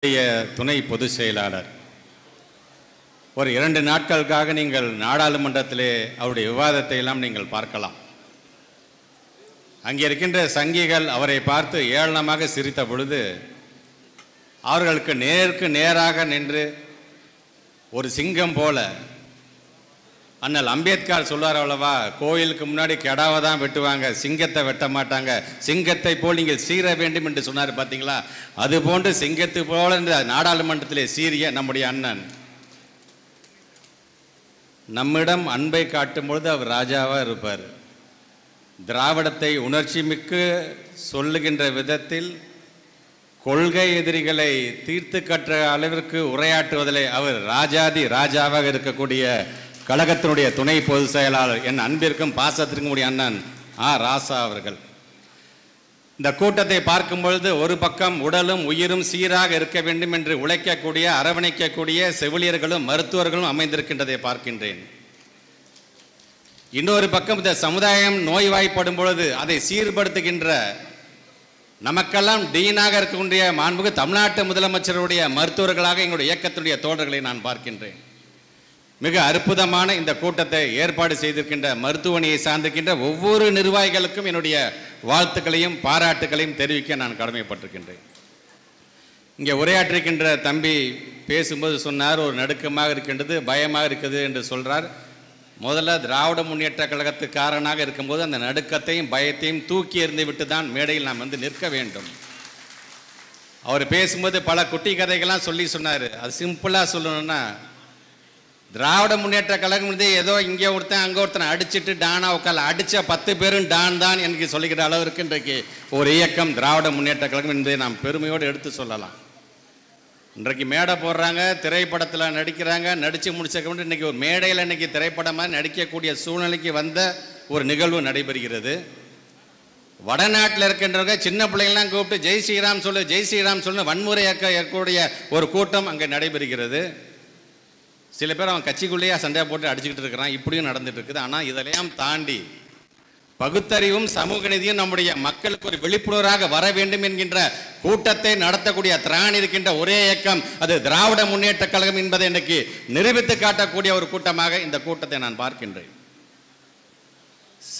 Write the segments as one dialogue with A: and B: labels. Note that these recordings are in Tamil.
A: துணை பொதுச் செயலாளர் ஒரு 2 நாட்களுக்காக நீங்கள் நாடாளுமன்றத்திலே அவருடைய விவாதத்தை எல்லாம் நீங்கள் பார்க்கலாம். அங்கே இருக்கின்ற சங்கிகள் அவரை பார்த்து ஏளனமாக சிரித்த பொழுது அவர்களுக்கு நேருக்கு நேராக நின்று ஒரு சிங்கம் போல அண்ணல் அம்பேத்கர் சொல்வார் அல்லவா, கோயிலுக்கு முன்னாடி கெடாவை தான் வெட்டுவாங்க, சிங்கத்தை வெட்ட மாட்டாங்க, சிங்கத்தை போல் நீங்கள் சீர வேண்டும் என்று சொன்னார் பார்த்தீங்களா? அதுபோன்று சிங்கத்து போல இந்த நாடாளுமன்றத்திலே சீரிய நம்முடைய அண்ணன் நம்மிடம் அன்பை காட்டும் பொழுது அவர் ராஜாவாக இருப்பார். திராவிடத்தை உணர்ச்சி மிக்கு சொல்லுகின்ற விதத்தில் கொள்கை எதிரிகளை தீர்த்து கற்ற அளவிற்கு உரையாற்றுவதிலே அவர் ராஜாவாக இருக்கக்கூடிய கழகத்தினுடைய துணை பொதுச் செயலாளர் என் அன்பிற்கும் பாசத்திற்கும் உடைய அண்ணன் ராசா அவர்கள். இந்த கூட்டத்தை பார்க்கும் பொழுது ஒரு பக்கம் உடலும் உயிரும் சீராக இருக்க வேண்டும் என்று உழைக்கக்கூடிய அரவணைக்கக்கூடிய செவிலியர்களும் மருத்துவர்களும் அமைந்திருக்கின்றதை பார்க்கின்றேன். இன்னொரு பக்கம் இந்த சமுதாயம் நோய்வாய்ப்படும் பொழுது அதை சீர்படுத்துகின்ற நமக்கெல்லாம் டீனாக இருக்கக்கூடிய மாண்புமிகு தமிழ்நாட்டு முதலமைச்சருடைய மருத்துவர்களாக எங்களுடைய இயக்கத்தினுடைய தோழர்களை நான் பார்க்கின்றேன். மிக அற்புதமான இந்த கூட்டத்தை ஏற்பாடு செய்திருக்கின்ற மருத்துவமனையை சார்ந்திருக்கின்ற ஒவ்வொரு நிர்வாகிகளுக்கும் என்னுடைய வாழ்த்துக்களையும் பாராட்டுகளையும் தெரிவிக்க நான் கடமைப்பட்டிருக்கின்றேன். இங்கே உரையாற்றிருக்கின்ற தம்பி பேசும்போது சொன்னார், ஒரு நடுக்கமாக இருக்கின்றது, பயமாக இருக்குது என்று சொல்கிறார். முதல்ல திராவிட முன்னேற்ற கழகத்துக்காரனாக இருக்கும்போது அந்த நடுக்கத்தையும் பயத்தையும் தூக்கி எறிந்து விட்டு தான் மேடையில் நாம் வந்து நிற்க வேண்டும். அவர் பேசும்போது பல குட்டி கதைகள்லாம் சொன்னார். அது சிம்பிளாக சொல்லணும்னா, திராவிட முன்னேற்ற கழகம் வந்து ஏதோ இங்கே ஒருத்தன் அங்கே ஒருத்தனை அடிச்சுட்டு டானா உட்கால அடித்த 10 பேரும் டான் தான் எனக்கு சொல்லிக்கிற அளவிற்கு இன்றைக்கு ஒரு இயக்கம் திராவிட முன்னேற்ற கழகம் என்பதை நாம் பெருமையோடு எடுத்து சொல்லலாம். இன்றைக்கு மேடை போடுறாங்க, திரைப்படத்தில் நடிக்கிறாங்க, நடித்து முடிச்சதுக்கு இன்றைக்கி ஒரு மேடையில் இன்றைக்கி திரைப்படமாக நடிக்கக்கூடிய சூழ்நிலைக்கு வந்த ஒரு நிகழ்வு நடைபெறுகிறது. வடநாட்டில் இருக்கின்றவங்க சின்ன பிள்ளைங்கள்லாம் கூப்பிட்டு ஜெய் ஸ்ரீராம் சொல்லு வன்முறை ஏற்கக்கூடிய ஒரு கூட்டம் அங்கே நடைபெறுகிறது. சில பேர் அவன் கட்சிக்குள்ளேயே சண்டை போட்டு அடிச்சுக்கிட்டு இருக்கிறான், இப்படியும் நடந்துட்டு இருக்குது. ஆனால் இதெல்லாம் தாண்டி பகுத்தறிவும் சமூக நீதியும் நம்முடைய மக்களுக்கு ஒரு விழிப்புணர்வாக வர வேண்டும் என்கின்ற கூட்டத்தை நடத்தக்கூடிய திராணி இருக்கின்ற ஒரே இயக்கம் அது திராவிட முன்னேற்ற கழகம் என்பதை இன்னைக்கு நிரூபித்து காட்டக்கூடிய ஒரு கூட்டமாக இந்த கூட்டத்தை நான் பார்க்கின்றேன்.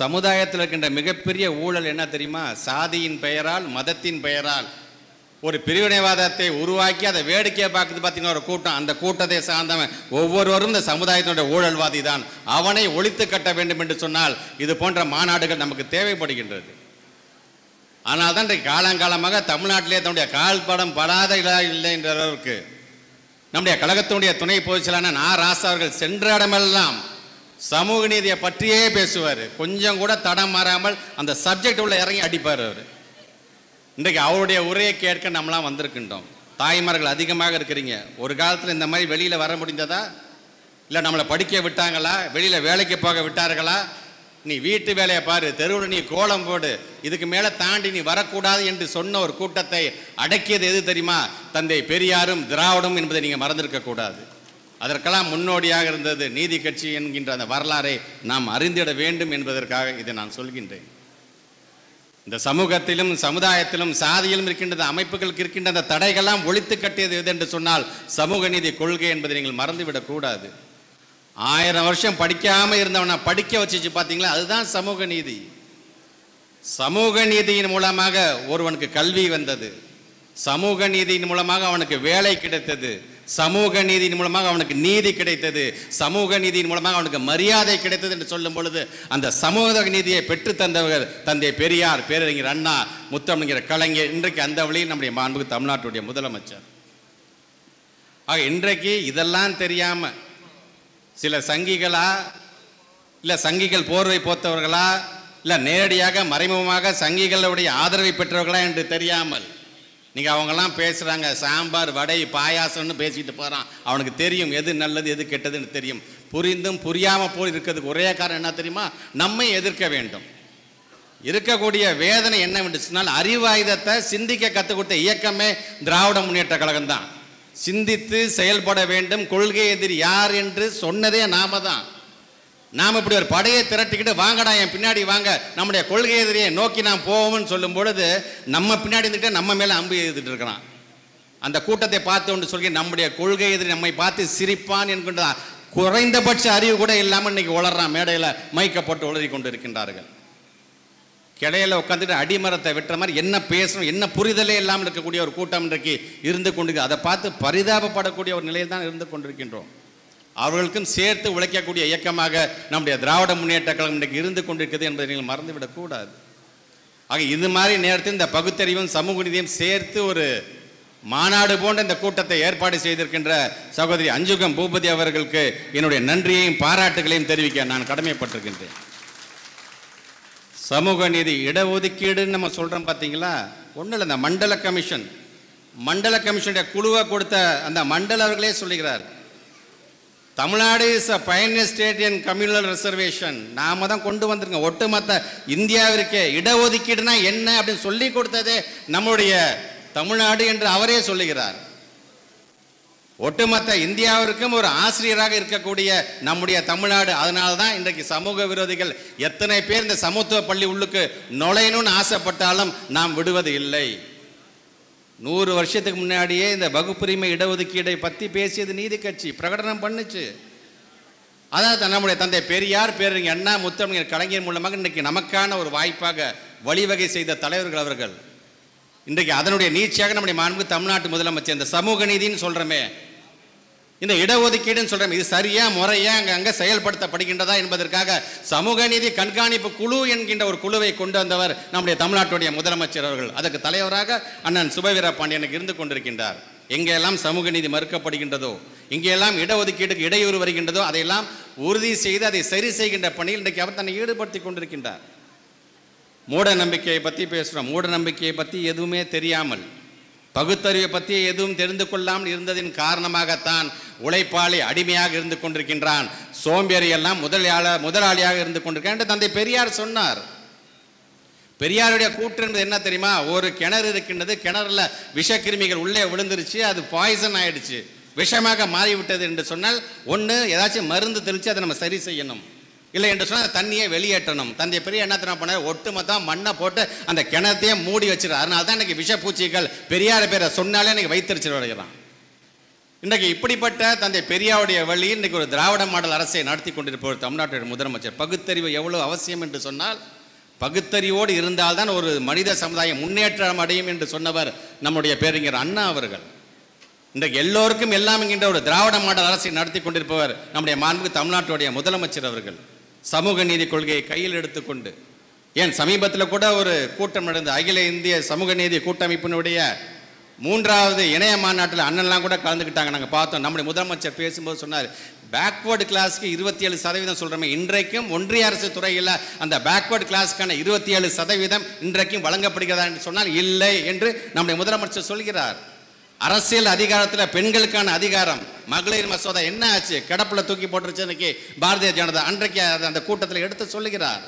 A: சமுதாயத்தில் இருக்கின்ற மிகப்பெரிய ஊழல் என்ன தெரியுமா? சாதியின் பெயரால் மதத்தின் பெயரால் ஒரு பிரிவினைவாதத்தை உருவாக்கி அதை வேடிக்கையை பார்க்குது பார்த்தீங்கன்னா ஒரு கூட்டம். அந்த கூட்டத்தை சார்ந்தவன் ஒவ்வொருவரும் இந்த சமுதாயத்தினுடைய ஊழல்வாதி தான். அவனை ஒழித்து கட்ட வேண்டும் என்று சொன்னால் இது போன்ற மாநாடுகள் நமக்கு தேவைப்படுகின்றது. ஆனால் தான் இன்றைக்கு காலங்காலமாக தமிழ்நாட்டிலே தன்னுடைய கால்படம் படாத இல்லை என்ற அளவுக்கு நம்முடைய கழகத்தினுடைய துணை பொதுச் செயலாளர் ராசா அவர்கள் சென்ற இடமெல்லாம் சமூக நீதியை பற்றியே பேசுவார். கொஞ்சம் கூட தடம் மாறாமல் அந்த சப்ஜெக்ட் உள்ள இறங்கி அடிப்பார் அவர். இன்றைக்கு அவருடைய உரையை கேட்க நம்மளாம் வந்திருக்கின்றோம். தாய்மார்கள் அதிகமாக இருக்கிறீங்க. ஒரு காலத்தில் இந்த மாதிரி வெளியில் வர முடிந்ததா? இல்லை நம்மளை படிக்க விட்டாங்களா? வெளியில் வேலைக்கு போக விட்டார்களா? நீ வீட்டு வேலையை பாரு, தெருவில் நீ கோலம் போடு, இதுக்கு மேலே தாண்டி நீ வரக்கூடாது என்று சொன்ன ஒரு கூட்டத்தை அடக்கியது எது தெரியுமா? தந்தை பெரியாரும் திராவிடம் என்பதை நீங்கள் மறந்திருக்கக்கூடாது. அதற்கெல்லாம் முன்னோடியாக இருந்தது நீதி கட்சி என்கின்ற அந்த வரலாறை நாம் அறிந்திட வேண்டும் என்பதற்காக இதை நான் சொல்கின்றேன். இந்த சமூகத்திலும் சமுதாயத்திலும் சாதியிலும் இருக்கின்ற அமைப்புகளுக்கு இருக்கின்ற அந்த தடைகள்லாம் ஒழித்து கட்டியது எது என்று சொன்னால் சமூக நீதி கொள்கை என்பதை நீங்கள் மறந்துவிடக்கூடாது. 1000 வருஷம் படிக்காமல் இருந்தவனை படிக்க வச்சிச்சு பார்த்தீங்களா? அதுதான் சமூக நீதி. சமூக நீதியின் மூலமாக ஒருவனுக்கு கல்வி வந்தது, சமூக நீதியின் மூலமாக அவனுக்கு வேலை கிடைத்தது, சமூக நீதியின் மூலமாக அவனுக்கு நீதி கிடைத்தது, சமூக நீதியின் மூலமாக அவனுக்கு மரியாதை கிடைத்தது என்று சொல்லும் பொழுது அந்த சமூக நீதியை பெற்று தந்தவர்கள் தந்தை பெரியார், பேரறிஞர் அண்ணா, முத்தமிழர் கலைஞர். இன்றைக்கு அந்த வழியில் நம்முடைய மாண்புமிகு தமிழ்நாட்டுடைய முதலமைச்சர். ஆக இன்றைக்கு இதெல்லாம் தெரியாமல் சில சங்கிகளா, இல்லை சங்கிகள் போர்வை போத்தவர்களா, இல்லை நேரடியாக மறைமுகமாக சங்கிகளுடைய ஆதரவை பெற்றவர்களா என்று தெரியாமல் நீங்கள் அவங்கெல்லாம் பேசுகிறாங்க. சாம்பார் வடை பாயாசம்னு பேசிட்டு போகிறான். அவனுக்கு தெரியும் எது நல்லது எது கெட்டதுன்னு தெரியும். புரிந்தும் புரியாமல் போய் இருக்கிறதுக்கு ஒரே காரணம் என்ன தெரியுமா? நம்மை எதிர்க்க வேண்டும். இருக்கக்கூடிய வேதனை என்னவென்று சொன்னால் அறிவாயுதத்தை சிந்திக்க கற்றுக் கொடுத்த இயக்கமே திராவிட முன்னேற்ற கழகம் தான். சிந்தித்து செயல்பட வேண்டும். கொள்கை எதிரி யார் என்று சொன்னதே நாம தான். நாம் இப்படி ஒரு படையை திரட்டிக்கிட்டு வாங்கடா என் பின்னாடி வாங்க, நம்முடைய கொள்கை எதிரியை நோக்கி நாம் போவோம்னு சொல்லும் பொழுது நம்ம பின்னாடி இருந்துட்டு நம்ம மேலே அம்பு எழுதிட்டு இருக்கிறான். அந்த கூட்டத்தை பார்த்து கொண்டு சொல்லி நம்முடைய கொள்கை எதிரி நம்மை பார்த்து சிரிப்பான் என்கின்ற குறைந்தபட்ச அறிவு கூட இல்லாமல் இன்னைக்கு உளறான், மேடையில் மைக்கப்பட்டு உளறி கொண்டு இருக்கின்றார்கள். கிளையில உட்காந்துட்டு அடிமரத்தை வெட்டுற மாதிரி என்ன பேசணும் என்ன புரிதலே இல்லாமல் இருக்கக்கூடிய ஒரு கூட்டம் இன்றைக்கு இருந்து கொண்டு அதை பார்த்து பரிதாபப்படக்கூடிய ஒரு நிலையில் தான் இருந்து கொண்டிருக்கின்றோம். அவர்களுக்கும் சேர்த்து உழைக்கக்கூடிய இயக்கமாக நம்முடைய திராவிட முன்னேற்ற கழகம் இன்றைக்கு இருந்து கொண்டிருக்கிறது என்பதை நீங்கள் மறந்துவிடக்கூடாது. ஆக இது மாதிரி நேரத்தில் இந்த பகுத்தறிவும் சமூக நீதியும் சேர்த்து ஒரு மாநாடு போன்ற இந்த கூட்டத்தை ஏற்பாடு செய்திருக்கின்ற சகோதரி அஞ்சுகம் பூபதி அவர்களுக்கு என்னுடைய நன்றியையும் பாராட்டுகளையும் தெரிவிக்க நான் கடமைப்பட்டிருக்கின்றேன். சமூக நீதி இடஒதுக்கீடுன்னு நம்ம சொல்கிறோம் பார்த்தீங்களா, ஒன்றும் இல்லை, இந்த மண்டல கமிஷனுடைய குழுவை கொடுத்த அந்த மண்டலர்களே சொல்லுகிறார், Tamil Nadu is a pioneer state in communal reservation. நாம தான் கொண்டு வந்திருக்கோம். ஒட்டுமொத்த இந்தியாவிற்கு இடஒதுக்கீடுனா என்ன அப்படின்னு சொல்லி கொடுத்ததே நம்முடைய தமிழ்நாடு என்று அவரே சொல்லுகிறார். ஒட்டுமொத்த இந்தியாவிற்கும் ஒரு ஆசிரியராக இருக்கக்கூடிய நம்முடைய தமிழ்நாடு. அதனால தான் இன்றைக்கு சமூக விரோதிகள் எத்தனை பேர் இந்த சமத்துவ பள்ளி உள்ளுக்கு நுழையணும்னு ஆசைப்பட்டாலும் நாம் விடுவது இல்லை. 100 வருஷத்துக்கு முன்னாடியே இந்த வகுப்புரிமை இடஒதுக்கீடை பற்றி பேசியது நீதி கட்சி பிரகடனம் பண்ணுச்சு. அதாவது நம்முடைய தந்தை பெரியார், பேரறிஞர் அண்ணா, முத்தமிழர் கலைஞர் மூலமாக இன்றைக்கு நமக்கான ஒரு வாய்ப்பாக வழிவகை செய்த தலைவர்கள் அவர்கள். இன்றைக்கு அதனுடைய நீட்சியாக நம்முடைய மாண்பு தமிழ்நாட்டு முதலமைச்சர் இந்த சமூக நீதினு சொல்கிறோமே, இந்த இடஒதுக்கீடுன்னு சொல்கிறோம், இது சரியா முறையா அங்கே செயல்படுத்தப்படுகின்றதா என்பதற்காக சமூக நீதி கண்காணிப்பு குழு என்கின்ற ஒரு குழுவை கொண்டு வந்தவர் நம்முடைய தமிழ்நாட்டுடைய முதலமைச்சர் அவர்கள். அதற்கு தலைவராக அண்ணன் சுபவீர பாண்டியனுக்கு இருந்து கொண்டிருக்கின்றார். எங்கெல்லாம் சமூக நீதி மறுக்கப்படுகின்றதோ, எங்கெல்லாம் இடஒதுக்கீடுக்கு இடையூறு வருகின்றதோ அதையெல்லாம் உறுதி செய்து அதை சரி செய்கின்ற பணியில் இன்றைக்கு அவர் தன்னை ஈடுபடுத்தி கொண்டிருக்கின்றார். மூட நம்பிக்கையை பற்றி பேசுகிறோம். மூட நம்பிக்கையை பற்றி எதுவுமே தெரியாமல், பகுத்தறிவை பற்றி எதுவும் தெரிந்து கொள்ளாமல் இருந்ததின் காரணமாகத்தான் உழைப்பாளி அடிமையாக இருந்து கொண்டிருக்கின்றான், சோம்பேறி எல்லாம் முதலாளியாக இருந்து கொண்டிருக்கான் என்று தந்தை பெரியார் சொன்னார். பெரியாருடைய கூற்று என்பது என்ன தெரியுமா, ஒரு கிணறு இருக்கின்றது, கிணறுல விஷக்கிருமிகள் உள்ளே விழுந்துருச்சு, அது பாய்சன் ஆயிடுச்சு, விஷமாக மாறிவிட்டது என்று சொன்னால் ஒன்று ஏதாச்சும் மருந்து தெளித்து அதை நம்ம சரி செய்யணும், இல்லை என்று சொன்னால் தண்ணியை வெளியேற்றணும். தந்தை பெரிய என்ன பண்ணார், ஒட்டுமொத்தம் மண்ணை போட்டு அந்த கிணத்தையே மூடி வச்சிருக்கார். அதனால தான் இன்றைக்கி விஷப்பூச்சிகள் பெரியார் பேரை சொன்னாலே இன்றைக்கி வைத்தறிச்சு வருகிறான். இன்றைக்கு இப்படிப்பட்ட தந்தை பெரியாருடைய வழியில் இன்றைக்கி ஒரு திராவிட மாடல் அரசை நடத்தி கொண்டிருப்பவர் தமிழ்நாட்டுடைய முதலமைச்சர். பகுத்தறிவு எவ்வளோ அவசியம் என்று சொன்னால், பகுத்தறிவோடு இருந்தால்தான் ஒரு மனித சமுதாயம் முன்னேற்றம் அடையும் என்று சொன்னவர் நம்முடைய பேரறிஞர் அண்ணா அவர்கள். இன்றைக்கு எல்லோருக்கும் எல்லாம் என்கின்ற ஒரு திராவிட மாடல் அரசை நடத்தி கொண்டிருப்பவர் நம்முடைய மாண்புமிகு தமிழ்நாட்டுடைய முதலமைச்சர் அவர்கள். சமூக நீதி கொள்கையை கையில் எடுத்துக்கொண்டு, ஏன் சமீபத்தில் கூட ஒரு கூட்டம் நடந்த அகில இந்திய சமூக நீதி கூட்டமைப்பினுடைய 3வது இணைய மாநாட்டில் அண்ணன்லாம் கூட கலந்துக்கிட்டாங்க. நாங்கள் பார்த்தோம். நம்முடைய முதலமைச்சர் பேசும்போது சொன்னார், பேக்வேர்டு கிளாஸ்க்கு 27% சொல்கிறோமே, இன்றைக்கும் ஒன்றிய அரசு துறையில் அந்த பேக்வேர்டு கிளாஸ்க்கான 27% இன்றைக்கும் வழங்கப்படுகிறதா என்று சொன்னால் இல்லை என்று நம்முடைய முதலமைச்சர் சொல்கிறார். அரசியல் அதிகாரத்தில் பெண்களுக்கான அதிகாரம், மகளிர் மசோதா என்ன ஆச்சு, கிடப்பில் தூக்கி போட்டுருச்சு இன்னைக்கு பாரதிய ஜனதா. அன்றைக்கு அந்த கூட்டத்தில் எடுத்து சொல்லுகிறார்.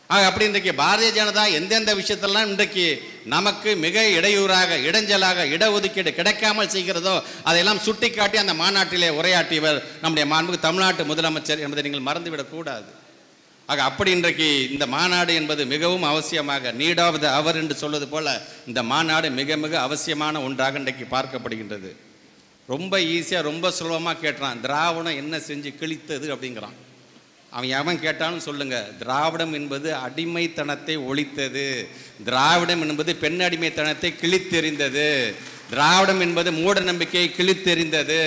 A: அப்படி இன்றைக்கு பாரதிய ஜனதா எந்தெந்த விஷயத்தெல்லாம் இன்றைக்கு நமக்கு மிக இடையூறாக இடைஞ்சலாக இடஒதுக்கீடு கிடைக்காமல் செய்கிறதோ அதையெல்லாம் சுட்டி காட்டி அந்த மாநாட்டிலே உரையாற்றியவர் நம்முடைய மாண்புமிகு தமிழ்நாட்டு முதலமைச்சர் என்பதை நீங்கள் மறந்துவிடக்கூடாது. அப்படி இன்றைக்கு இந்த மாநாடு என்பது மிகவும் அவசியமாக, நீட் ஆஃப் த அவர் என்று சொல்வது போல இந்த மாநாடு மிக மிக அவசியமான ஒன்றாக இன்றைக்கு பார்க்கப்படுகின்றது. ரொம்ப ஈஸியாக ரொம்ப சுலபமாக கேட்டுறான், திராவிடம் என்ன செஞ்சு கிழித்தது அப்படிங்கிறான். அவன் எவன் கேட்டாலும் சொல்லுங்க, திராவிடம் என்பது அடிமைத்தனத்தை ஒழித்தது, திராவிடம் என்பது பெண் அடிமைத்தனத்தை கிழித்தெறிந்தது, திராவிடம் என்பது மூட நம்பிக்கையை கிழித்தெறிந்தது,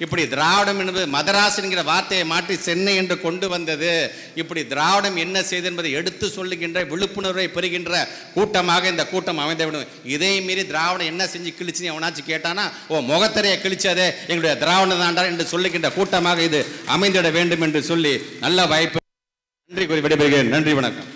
A: இப்படி திராவிடம் என்பது மதராஸ் என்கிற வார்த்தையை மாற்றி சென்னை என்று கொண்டு வந்தது, இப்படி திராவிடம் என்ன செய்து என்பதை எடுத்து சொல்லுகின்ற விழிப்புணர்வை பெறுகின்ற கூட்டமாக இந்த கூட்டம் அமைந்துவிடும். இதே மீறி திராவிடம் என்ன செஞ்சு கிழிச்சுன்னு அவனாச்சும் கேட்டானா, ஓ முகத்தரையை கிழிச்சதே எங்களுடைய திராவிடம் தாண்டா என்று சொல்லுகின்ற கூட்டமாக இது அமைந்திட வேண்டும் என்று சொல்லி நல்ல வாய்ப்பு. நன்றி கூறி விடைபெறுகிறேன். நன்றி, வணக்கம்.